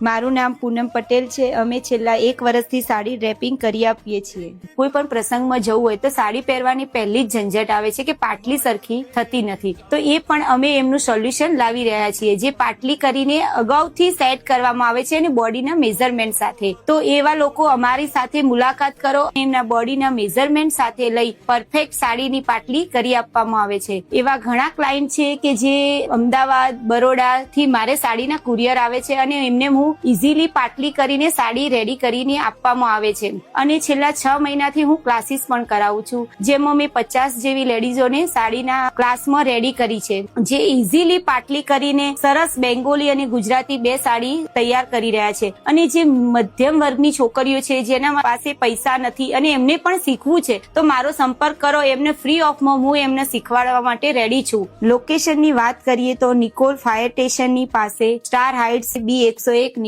મારું નામ પૂનમ પટેલ છે. અમે છેલ્લા 1 વર્ષથી સાડી રેપિંગ કરી આપીએ છીએ. કોઈ પણ પ્રસંગમાં જવું હોય તો સાડી પહેરવાની પહેલી જ ઝંઝટ આવે છે કે પાટલી સરખી થતી નથી. તો એ પણ અમે એમનું સોલ્યુશન લાવી રહ્યા છીએ, જે પાટલી કરીને અગાઉથી સેટ કરવામાં આવે છે અને બોડીના મેઝરમેન્ટ સાથે. તો એવા લોકો અમારી સાથે મુલાકાત કરો, એમના બોડીના મેઝરમેન્ટ સાથે લઈ પરફેક્ટ સાડીની પાટલી કરી આપવામાં આવે છે. એવા ઘણા ક્લાયન્ટ છે કે જે અમદાવાદ, બરોડા થી મારે સાડીના કુરિયર આવે છે અને એમને હું ઇઝીલી પાટલી કરીને સાડી રેડી કરીને આપવામાં આવે છે. અને છેલ્લા 6 મહિનાથી હું ક્લાસીસ પણ કરાવું છું, જેમાં મેં 50 જેવી લેડીઝોને સાડીના ક્લાસમાં રેડી કરી છે, જે ઇઝીલી પાટલી કરીને સરસ બેંગોલી અને ગુજરાતી 2 સાડી તૈયાર કરી રહ્યા છે. અને જે મધ્યમ વર્ગની છોકરીઓ છે જેના પાસે પૈસા નથી અને એમને પણ શીખવું છે, તો મારો સંપર્ક કરો. એમને ફ્રી ઓફમાં હું એમને શીખવાડવા માટે રેડી છું. લોકેશનની વાત કરીએ તો નિકોલ ફાયર સ્ટેશનની પાસે, સ્ટાર હાઇટ્સ B101